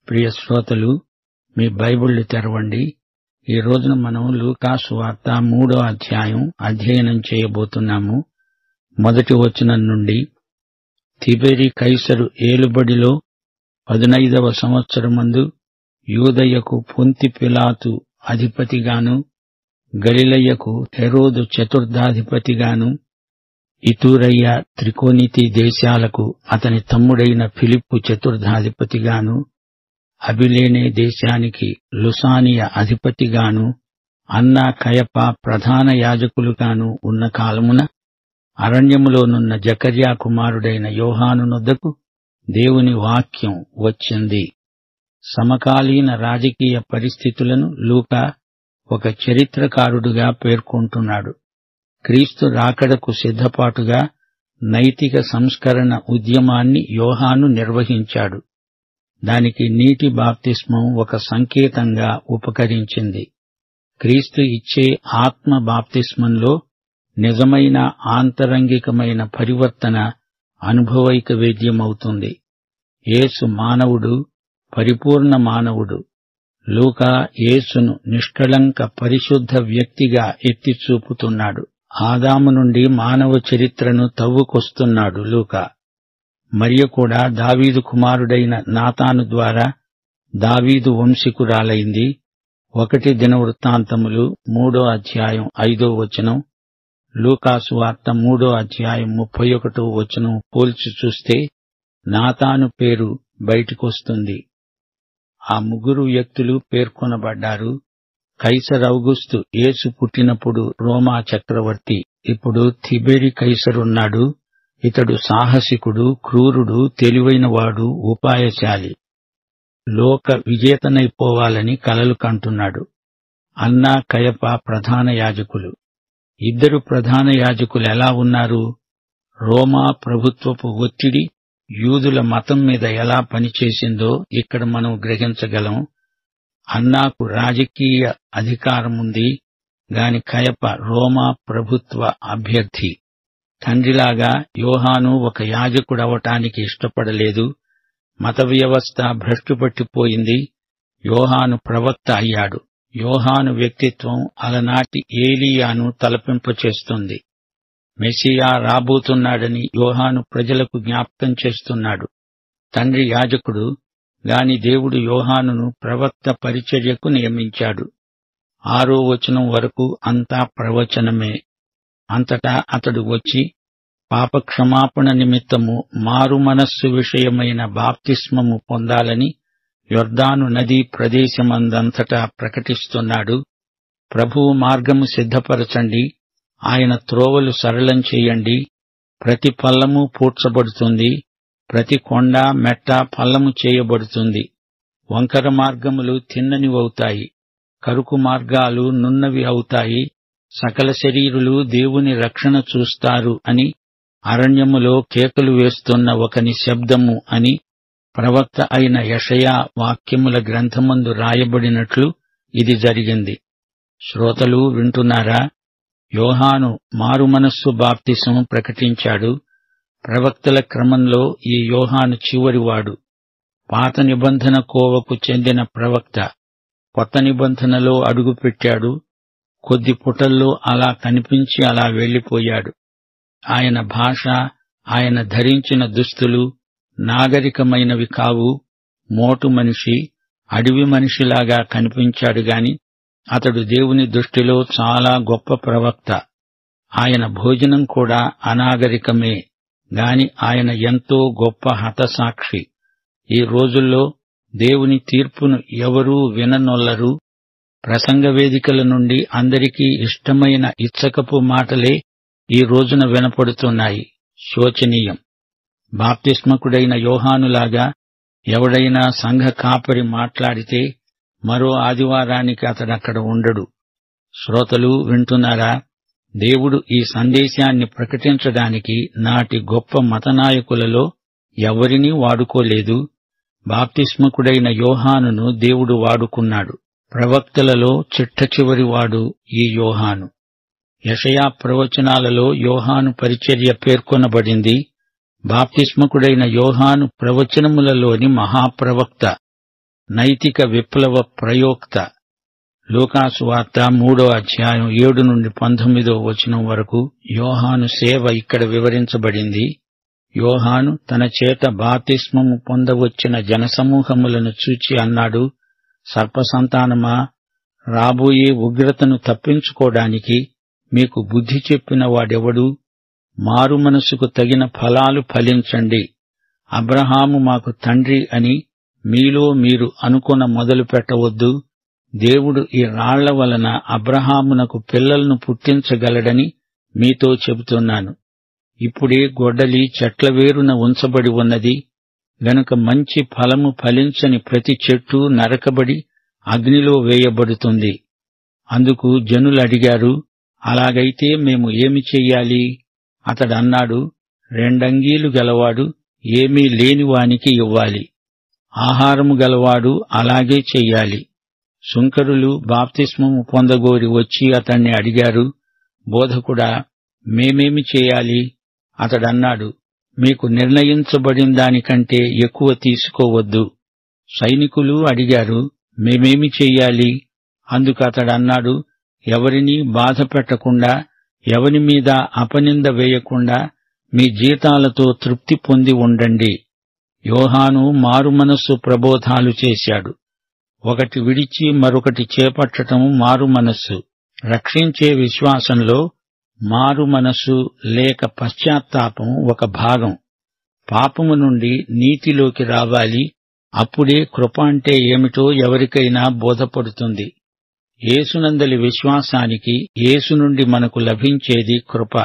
ప్రియ శ్రోతలు, మీ బైబిళ్లు తెరవండి. ఈ రోజున మనం లూకా సువార్త 3వ అధ్యాయం అధ్యయనం చేయబోతున్నాము. మొదటి వచనం నుండి. తిబెరి కైసరు ఏలుబడిలో 15వ సంవత్సరమందు యూదయకు పొంతి పిలాతు అధిపతిగాను, గలిలయకు హెరోదు చతుర్థాధిపతిగాను, ఇతూరయ్య త్రికోనితి దేశాలకు అతని తమ్ముడైన ఫిలిప్పు చతుర్థాధిపతిగాను, అబిలేనే దేశానికి లుసానియ అధిపతిగాను, అన్నా కయప ప్రధాన యాజకులుగాను ఉన్న కాలమున అరణ్యములోనున్న జకర్యా కుమారుడైన యోహాను నొద్దకు దేవుని వాక్యం వచ్చింది. సమకాలీన రాజకీయ పరిస్థితులను లూకా ఒక చరిత్రకారుడుగా పేర్కొంటున్నాడు. క్రీస్తు రాకడకు సిద్ధపాటుగా నైతిక సంస్కరణ ఉద్యమాన్ని యోహాను నిర్వహించాడు. దానికి నీటి బాప్తిస్మం ఒక సంకేతంగా ఉపకరించింది. క్రీస్తు ఇచ్చే ఆత్మ బాప్తిస్మంలో నిజమైన ఆంతరంగికమైన పరివర్తన అనుభవైక వేద్యమవుతుంది. యేసు మానవుడు, పరిపూర్ణ మానవుడు. లూకా యేసును నిష్కళంక పరిశుద్ధ వ్యక్తిగా ఎత్తిచూపుతున్నాడు. ఆదాము నుండి మానవ చరిత్రను తవ్వుకొస్తున్నాడు లూకా. మరియ కూడా దావీదు కుమారుడైన నాతాను ద్వారా దావీదు వంశీకురాలైంది. 1 దినవృత్తాంతములు 3వ అధ్యాయం 5వ వచనం, లూకాసు వార్త 3వ అధ్యాయం 31వ వచనం పోల్చి చూస్తే నాతాను పేరు బయటికొస్తుంది. ఆ ముగ్గురు వ్యక్తులు పేర్కొనబడ్డారు. కైసర్ ఔగుస్తు యేసు పుట్టినప్పుడు రోమా చక్రవర్తి. ఇప్పుడు తిబెరి కైసరున్నాడు. ఇతడు సాహసికుడు, క్రూరుడు, తెలివైనవాడు, ఉపాయశాలి. లోక విజేతనైపోవాలని కలలు కంటున్నాడు. అన్నా కయప ప్రధాన యాజకులు. ఇద్దరు ప్రధాన యాజకులు ఎలా ఉన్నారు? రోమా ప్రభుత్వపు ఒత్తిడి యూదుల మతం మీద ఎలా పనిచేసిందో ఇక్కడ మనం గ్రహించగలం. అన్నాకు రాజకీయ అధికారముంది గాని కయప రోమా ప్రభుత్వ అభ్యర్థి. తండ్రిలాగా యోహాను ఒక యాజకుడవటానికి ఇష్టపడలేదు. మత వ్యవస్థ భ్రష్టుపట్టిపోయింది. యోహాను ప్రవక్త అయ్యాడు. యోహాను వ్యక్తిత్వం అలనాటి ఏలీయాను తలపింపచేస్తుంది. మెస్సియా రాబోతున్నాడని యోహాను ప్రజలకు జ్ఞాపకం చేస్తున్నాడు. తండ్రి యాజకుడు గాని దేవుడు యోహానును ప్రవక్త పరిచర్యకు నియమించాడు. 6వ వచనం వరకు అంతా ప్రవచనమే. అంతటా అతడు వచ్చి పాపక్షమాపణ నిమిత్తము మారు మనస్సు విషయమైన బాప్తిస్మము పొందాలని యొర్దాను నదీ ప్రదేశమందంతటా ప్రకటిస్తున్నాడు. ప్రభువు మార్గము సిద్ధపరచండి, ఆయన త్రోవలు సరళం చేయండి. ప్రతి పల్లము పూడ్చబడుతుంది, ప్రతి కొండ మెట్ట పల్లము చేయబడుతుంది. వంకర మార్గములు తిన్ననివవుతాయి, కరుకు మార్గాలు నున్నవి అవుతాయి. సకల శరీరులు దేవుని రక్షణ చూస్తారు అని అరణ్యములో కేకలు వేస్తున్న ఒక నిశ్శబ్దము అని ప్రవక్త అయిన యెషయా వాక్యముల గ్రంథమందు రాయబడినట్లు ఇది జరిగింది. శ్రోతలు వింటున్నారా? యోహాను మారుమనస్సు బాప్తిసం ప్రకటించాడు. ప్రవక్తల క్రమంలో ఈ యోహాను చివరివాడు. పాత నిబంధన కోవకు చెందిన ప్రవక్త. కొత్త నిబంధనలో అడుగుపెట్టాడు. కొద్ది పుటల్లో అలా కనిపించి అలా వెళ్లిపోయాడు. ఆయన భాష, ఆయన ధరించిన దుస్తులు నాగరికమైనవి కావు. మోటు మనిషి, అడవి మనిషిలాగా కనిపించాడు గాని అతడు దేవుని దృష్టిలో చాలా గొప్ప ప్రవక్త. ఆయన భోజనం కూడా అనాగరికమే గాని ఆయన ఎంతో గొప్ప హతసాక్షి. ఈ రోజుల్లో దేవుని తీర్పును ఎవరూ విననొల్లరు. ప్రసంగ వేదికల నుండి అందరికీ ఇష్టమైన ఇచ్చకపు మాటలే ఈ రోజున వినపడుతున్నాయి. శోచనీయం. బాప్తిస్మకుడైన యోహానులాగా ఎవడైనా సంఘ కాపరి మాట్లాడితే మరో ఆదివారానికి అతడక్కడ ఉండడు. శ్రోతలు వింటున్నారా? దేవుడు ఈ సందేశాన్ని ప్రకటించడానికి నాటి గొప్ప మతనాయకులలో ఎవరినీ వాడుకోలేదు. బాప్తిస్మకుడైన యోహానును దేవుడు వాడుకున్నాడు. ప్రవక్తలలో చిట్టచివరివాడు ఈ యోహాను. యెషయా ప్రవచనాలలో యోహాను పరిచర్య పేర్కొనబడింది. బాప్తిస్మకుడైన యోహాను ప్రవచనములలోని మహాప్రవక్త. నైతిక విప్లవ ప్రయోక్త. లూకాసు వార్త 3వ అధ్యాయం 7 నుండి 19వ వచనం వరకు యోహాను సేవ ఇక్కడ వివరించబడింది. యోహాను తన చేత బాప్తిస్మము పొందవచ్చిన జనసమూహములను చూచి అన్నాడు, సర్పసంతానమా, రాబోయే ఉగ్రతను తప్పించుకోవడానికి మీకు బుద్ధి చెప్పిన వాడెవడు? మారు మనసుకు తగిన ఫలాలు ఫలించండి. అబ్రహాము మాకు తండ్రి అని మీలో మీరు అనుకొన మొదలు పెట్టవద్దు. దేవుడు ఈ రాళ్ల వలన అబ్రహామునకు పిల్లలను పుట్టించగలడని మీతో చెబుతున్నాను. ఇప్పుడే గొడ్డలి చెట్ల వేరున ఉంచబడి ఉన్నది గనుక మంచి ఫలము ఫలించని ప్రతి చెట్టు నరకబడి అగ్నిలో వేయబడుతుంది. అందుకు జనులు అడిగారు, అలాగైతే మేము ఏమి చెయ్యాలి? అతడన్నాడు, 2 అంగీలు గలవాడు ఏమీ లేనివానికి ఇవ్వాలి. ఆహారము గలవాడు అలాగే చెయ్యాలి. సుంకరులు బాప్తిస్మము పొందగోరి వచ్చి అతణ్ణి అడిగారు, బోధకుడా, మేమేమి చేయాలి? అతడన్నాడు, మీకు నిర్ణయించబడిన దానికంటే ఎక్కువ తీసుకోవద్దు. సైనికులు అడిగారు, మేమేమి చెయ్యాలి? అందుకు అతడన్నాడు, ఎవరినీ బాధ పెట్టకుండా, ఎవరి మీద అపనింద వేయకుండా మీ జీతాలతో తృప్తి పొంది ఉండండి. యోహాను మారుమనస్సు ప్రబోధాలు చేశాడు. ఒకటి విడిచి మరొకటి చేపట్టడం మారుమనస్సు. రక్షించే విశ్వాసంలో మారుమనస్సు లేక పశ్చాత్తాపం ఒక భాగం. పాపము నుండి నీతిలోకి రావాలి. అప్పుడే కృప అంటే ఏమిటో ఎవరికైనా బోధపడుతుంది. యేసునందలి విశ్వాసానికి యేసు నుండి మనకు లభించేది కృప.